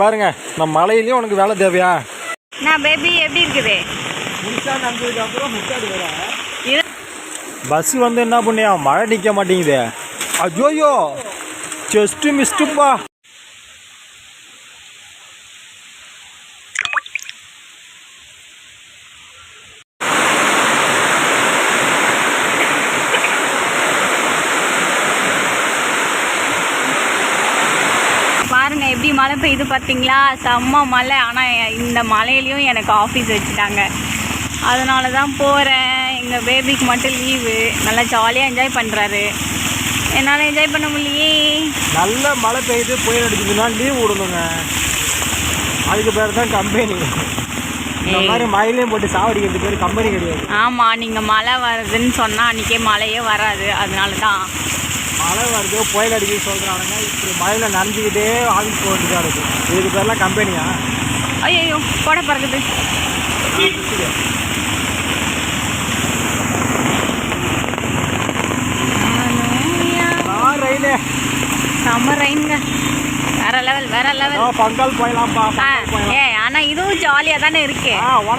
பாருங்க நம்ம மலையிலயும் உனக்கு வேலை தேவையா? நான் பேபி எப்படி இருக்குது? பஸ் வந்து என்ன பண்ணியா, மழை நிற்க மாட்டேங்குது. அஜோயோ ஜஸ்ட் மிஸ்டுப்பா. பாருங்க எப்படி மழை பெய்யுது பார்த்தீங்களா? செம்ம மழை. ஆனால் இந்த மழையிலையும் எனக்கு ஆஃபீஸ் வச்சுட்டாங்க. அதனால தான் போகிறேன். எங்கள் பேபிக்கு மட்டும் லீவு. நல்லா ஜாலியாக என்ஜாய் பண்ணுறாரு. என்னால் என்ஜாய் பண்ண முடியலையே. நல்ல மழை பெய்யுது, புயல் அடிக்குதுன்னா லீவ் விடணுங்க. அதுக்கு பேர் தான் கம்பெனி. இந்த மாதிரி மழையிலையும் போட்டு சாவடிக்கிறது பேர் கம்பெனி கிடையாது. ஆமாம், நீங்கள் மழை வருதுன்னு சொன்னால் அன்றைக்கே மழையே வராது. அதனால தான் மழை வருதோ புயல் அடிக்குது சொல்கிறானுங்க. இப்படி மழையில் நனைஞ்சிக்கிட்டே ஆஃபீஸ் போட்டு தான் இருக்குது. இதுக்கு பேர்லாம் கம்பெனியா? ஐயோ போட பறக்குது. ரயிலே செம்ம ரயின்ங்க. வேற லெவல் வேற லெவல். பங்கால் போயலாம்ப்பா. ஆனால் இதுவும் ஜாலியாக தானே இருக்கு.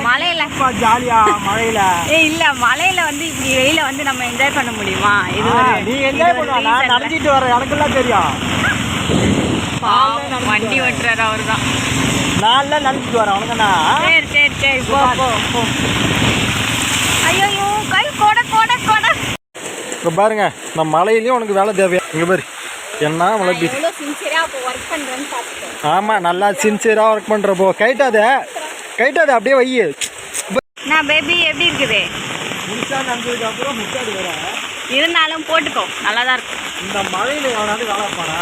மழையில ஜாலியா மழையில இல்லை, மழையில வந்து இப்படி வெயில வந்து நம்ம என்ஜாய் பண்ண முடியுமா? இது நீ என்ஜாய் பண்ணுவா, நனைஞ்சிட்டு வர எனக்குலாம் தெரியும். வண்டி ஓட்டுறாரு அவர் தான். நான் நினைச்சிட்டு வரேன் அவனுக்குண்ணா. சரி சரி சரி போ போ போ. ஐயோ கை கொட கொட கொட. இப்போ பாருங்க நம்ம மலையிலையும் உனக்கு வேலை தேவையா? இங்கே பாரு என்ன மழை பெய்யுது. ஆமாம், நல்லா சின்சியராக ஒர்க் பண்ணுறப்போ கைட்டாத அப்படியே வை. நான் பேபி எப்படி இருக்குது? அப்புறம் முட்டாடி வர இருந்தாலும் போட்டுக்கோ, நல்லா தான் இருக்கும். இந்த மழையில் எவனாவது வேலை இருப்பானா?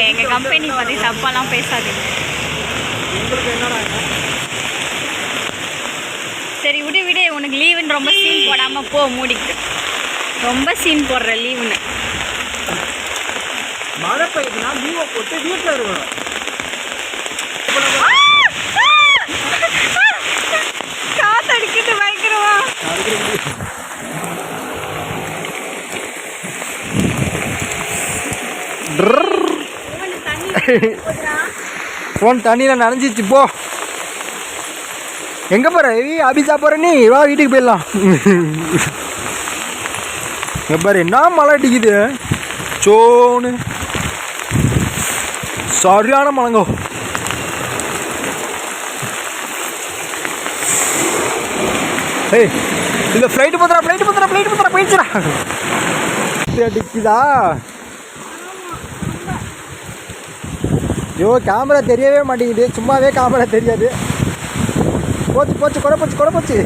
எங்கள் கம்பெனி பற்றி தப்பாலாம் பேசாதீங்க. உங்களுக்கு என்னடா? சரி விடு விடு, உனக்கு லீவுன்னு ரொம்ப சீன் போடாமல் போ, மூடிக்கு. ரொம்ப சீன் போடுற லீவுன்னு. மழை பெய்யுதுன்னா லீவை போட்டு வீட்டில் இருக்கணும். காத்தடிக்கிட்டு பயங்கரமா. ஃபோன் தண்ணியில் நனைஞ்சிச்சு. போ எங்கே போகிற? அபிசா போகிற நீ? வா வீட்டுக்கு போயிடலாம். இங்கே பாரு என்ன மழை அடிக்குது. சோனு சரியான மழைங்கோ. ஏய் இல்லை, ஃப்ளைட்டு போத்துறா போயிடுச்சுடா. அடிக்குதா? ஐயோ கேமரா தெரியவே மாட்டேங்குது. சும்மாவே கேமரா தெரியாது. போச்சு கொடை போச்சு.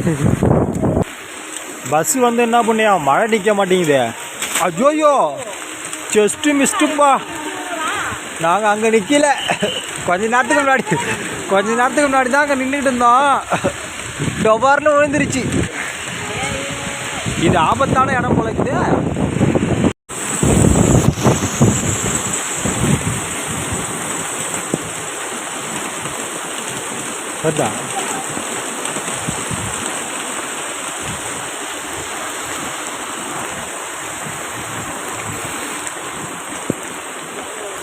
பஸ் வந்து என்ன பண்ணியா, மழை நிற்க மாட்டேங்குது. அஜோயோ ஜஸ்ட் மிஸ்டுப்பா. நாங்கள் அங்கே நிற்கல. கொஞ்ச நேரத்துக்கு முன்னாடி தான் அங்கே நின்றுக்கிட்டு இருந்தோம். டொபார்னு விழுந்துருச்சு. இது ஆபத்தான இடம் போலக்குது. வருதா?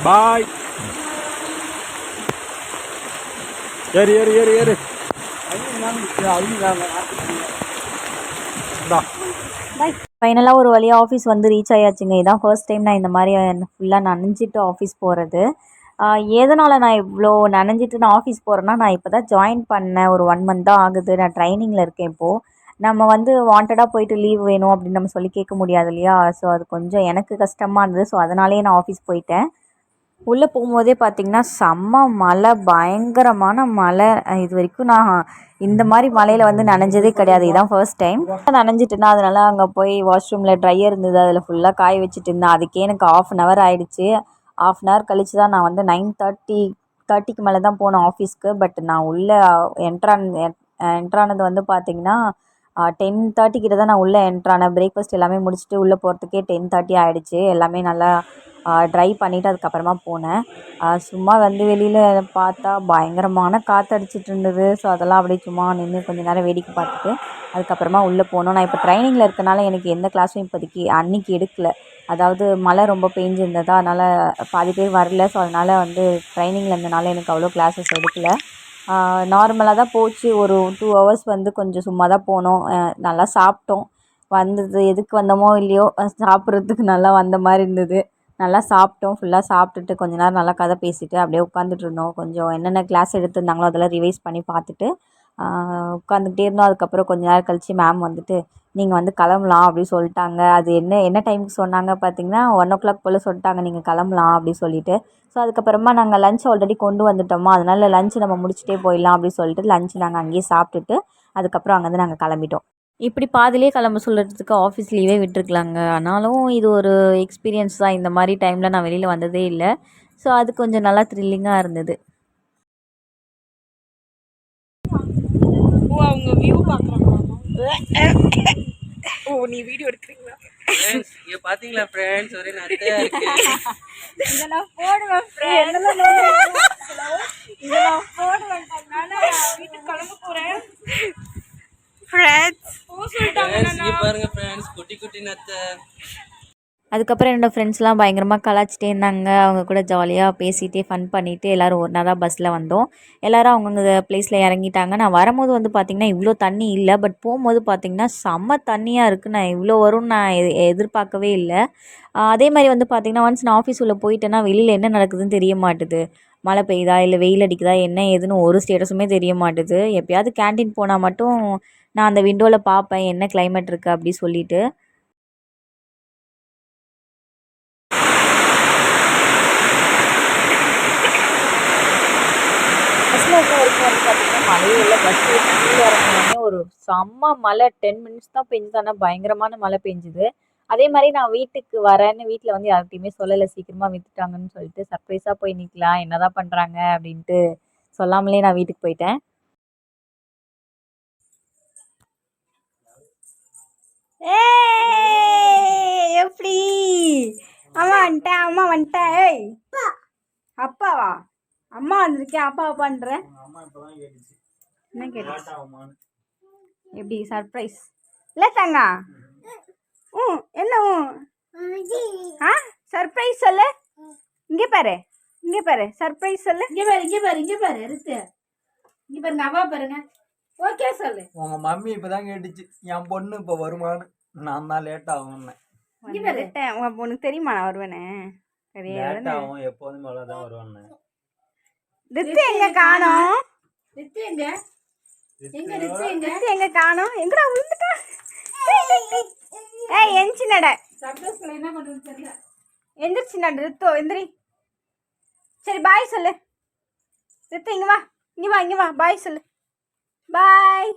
பாய். ஏறு. ஃபைனலாக ஒரு வழியாக ஆஃபீஸ் வந்து ரீச் ஆயாச்சுங்க. இதான் ஃபர்ஸ்ட் டைம் நான் இந்த மாதிரி ஃபுல்லாக நனைஞ்சிட்டு ஆஃபீஸ் போகிறது. எதனால் நான் இவ்வளோ நனைஞ்சிட்டு நான் ஆஃபீஸ் போகிறேன்னா, நான் இப்போ தான் ஜாயின் பண்ணேன். ஒரு 1 month தான் ஆகுது. நான் ட்ரைனிங்கில் இருக்கேன் இப்போது. நம்ம வந்து வாண்டடாக போயிட்டு லீவ் வேணும் அப்படின்னு நம்ம சொல்லி கேட்க முடியாது இல்லையா? ஸோ அது கொஞ்சம் எனக்கு கஷ்டமாக இருந்தது. ஸோ அதனாலேயே நான் ஆஃபீஸ் போயிட்டேன். உள்ளே போகும்போதே பார்த்திங்கன்னா செம்ம மழை, பயங்கரமான மழை. இது வரைக்கும் நான் இந்த மாதிரி மழையில் வந்து நனைஞ்சதே கிடையாது. இதுதான் ஃபர்ஸ்ட் டைம் நனைஞ்சிட்டுனா. அதனால் அங்கே போய் வாஷ்ரூமில் ட்ரையர் இருந்தது, அதில் ஃபுல்லாக காய வச்சுட்டு இருந்தேன். அதுக்கே எனக்கு 1/2 hour ஆகிடுச்சு. 1/2 hour கழித்து தான் நான் வந்து 9:30க்கு மேலே தான் போனேன் ஆஃபீஸ்க்கு. பட் நான் உள்ளே என்ட்ரானது வந்து பார்த்திங்கன்னா 10:30 கிட்ட தான் நான் உள்ளே என்ட்ரானேன். பிரேக்ஃபாஸ்ட் எல்லாமே முடிச்சுட்டு உள்ளே போகிறதுக்கே 10:30 ஆகிடுச்சு. எல்லாமே நல்லா ட்ரை பண்ணிவிட்டு அதுக்கப்புறமா போனேன். சும்மா வந்து வெளியில் பார்த்தா பயங்கரமான காற்று அடிச்சிட்டு இருந்தது. ஸோ அதெல்லாம் அப்படியே சும்மா நின்று கொஞ்ச நேரம் வேடிக்கை பார்த்துட்டு அதுக்கப்புறமா உள்ளே போனோம். நான் இப்போ ட்ரைனிங்கில் இருக்கனால எனக்கு எந்த கிளாஸும் இப்போதைக்கு அன்றைக்கி எடுக்கல. அதாவது மழை ரொம்ப பெஞ்சிருந்ததா, அதனால் பாதி பேர் வரல. ஸோ அதனால் வந்து ட்ரைனிங்கில் இருந்தனால எனக்கு அவ்வளோ கிளாஸஸ் எடுக்கல. நார்மலாக தான் போச்சு. ஒரு 2 ஹவர்ஸ் வந்து கொஞ்சம் சும்மா தான் போனோம். நல்லா சாப்பிட்டோம். வந்தது எதுக்கு வந்தோமோ இல்லையோ சாப்பிட்றதுக்கு நல்லா வந்த மாதிரி இருந்தது. நல்லா சாப்பிட்டோம். ஃபுல்லாக சாப்பிட்டுட்டு கொஞ்ச நேரம் நல்லா கதை பேசிட்டு அப்படியே உட்காந்துட்டு இருந்தோம். கொஞ்சம் என்னென்ன கிளாஸ் எடுத்திருந்தாங்களோ அதெல்லாம் ரிவைஸ் பண்ணி பார்த்துட்டு உட்காந்துக்கிட்டே இருந்தோம். அதுக்கப்புறம் கொஞ்ச நேரம் கழித்து மேம் வந்துட்டு நீங்கள் வந்து கிளம்பலாம் அப்படின்னு சொல்லிட்டாங்க. அது என்ன டைமுக்கு சொன்னாங்க பார்த்தீங்கன்னா 1:00 போல் சொல்லிட்டாங்க நீங்கள் கிளம்பலாம் அப்படின்னு சொல்லிட்டு. ஸோ அதுக்கப்புறமா நாங்கள் லஞ்ச் ஆல்ரெடி கொண்டு வந்துட்டோமா, அதனால் லஞ்ச் நம்ம முடிச்சுட்டே போயிடலாம் அப்படின்னு சொல்லிட்டு லஞ்ச் நாங்கள் அங்கேயே சாப்பிட்டுட்டு அதுக்கப்புறம் அங்கேருந்து நாங்கள் கிளம்பிட்டோம். இப்படி பாதியிலே கிளம்ப சொல்கிறதுக்கு ஆஃபீஸ் லீவே விட்டுருக்கலாங்க. ஆனாலும் இது ஒரு எக்ஸ்பீரியன்ஸ் தான். இந்த மாதிரி டைமில் நான் வெளியில் வந்ததே இல்லை. ஸோ அது கொஞ்சம் நல்லா த்ரில்லிங்காக இருந்தது. அவங்க வியூ பார்க்குறாங்க. ஓ, நீ வீடியோ எடுக்கிறீங்களா? ஃப்ரெண்ட்ஸ் இங்க பாத்தீங்களா ஃப்ரெண்ட்ஸ், ஒரே நத்தையா இருக்கு. இதெல்லாம் போடுவேன் ஃப்ரெண்ட். இதெல்லாம் போடுவேன். நான் வீட்டுக்கு கிளம்ப போறேன் ஃப்ரெண்ட்ஸ். இங்க பாருங்க ஃப்ரெண்ட்ஸ், குட்டி குட்டி நத்தை. அதுக்கப்புறம் என்னோடய ஃப்ரெண்ட்ஸ்லாம் பயங்கரமாக கலாச்சிட்டே இருந்தாங்க. அவங்க கூட ஜாலியாக பேசிகிட்டே ஃபன் பண்ணிவிட்டு எல்லோரும் ஒன்றா தான் பஸ்ஸில் வந்தோம். எல்லோரும் அவங்கவுங்க ப்ளேஸில் இறங்கிட்டாங்க. நான் வரும்போது வந்து பார்த்திங்கன்னா இவ்வளோ தண்ணி இல்லை. பட் போகும்போது பார்த்திங்கன்னா செம்ம தண்ணியாக இருக்குது. நான் இவ்வளோ வரும்னு நான் எதிர்பார்க்கவே இல்லை. அதே மாதிரி வந்து பார்த்திங்கன்னா ஒன்ஸ் நான் ஆஃபீஸ் உள்ளே போயிட்டேன்னா வெளியில் என்ன நடக்குதுன்னு தெரிய மாட்டுது. மழை பெய்யுதா இல்லை வெயில் அடிக்குதா என்ன ஏதுன்னு ஒரு ஸ்டேட்டஸுமே தெரிய மாட்டுது. எப்போயாவது கேன்டீன் போனால் மட்டும் நான் அந்த விண்டோவில் பார்ப்பேன் என்ன கிளைமேட் இருக்குது அப்படி சொல்லிவிட்டு. வரைக்கும் வந்து பார்த்திங்கன்னா மழையே இல்லை. பஸ் கீழே இறங்கினோடனே ஒரு செம்ம மழை 10 மினிட்ஸ் தான் பெஞ்சுது. ஆனால் பயங்கரமான மழை பெஞ்சுது. அதே மாதிரி நான் வீட்டுக்கு வரேன்னு வீட்டில் வந்து யார்கிட்டையுமே சொல்லலை. சீக்கிரமாக விற்றுட்டாங்கன்னு சொல்லிட்டு சர்ப்ரைஸாக போய் நிற்கலாம் என்னதான் பண்ணுறாங்க அப்படின்ட்டு சொல்லாமலே நான் வீட்டுக்கு போயிட்டேன். எப்படி அம்மா வந்துட்டேன், அம்மா வந்துட்டேன். ஏய் அப்பாவா? அம்மா வந்திருக்கேன், அப்பா அப்பான்ற என்ன கேட்டு? எப்படி சர்ப்ரைஸ் இல்லை தங்கா? என்ன சர்ப்ரைஸ் சொல்லு. இங்கே பாரு, இங்கே பாரு, சர்ப்ரைஸ் சொல்லு. இங்கே பாரு, இங்கே பாரு, இங்கே பாரு இருக்கு. இங்கே பாருங்க, அம்மா பாருங்க. ஓகே சொல்லு. உங்க மம்மி இப்பதான் கேட்டுச்சு என் பொண்ணு இப்போ வருமானு. நான் தான் லேட் ஆகும். உங்க பொண்ணுக்கு தெரியுமா நான் வருவேனே? லேட் ஆகும், எப்போதும் அவ்வளோதான் வருவான்னு. ரித்து எங்க காணோம்? ரித்து எங்க? எங்க ரித்து எங்க? ரித்து எங்க காணோம்? எங்கடா விழுந்துட்டா? ஏய் எந்திச்சி நட. சர்ப்ரைஸ்ல என்ன பண்றது தெரியல. எந்திரிச்சி நட ரித்து, எந்திரி. சரி பாய் சொல்லு. ரித்து இங்க வா, இங்க வா, இங்க வா, பாய் சொல்லு. பாய்.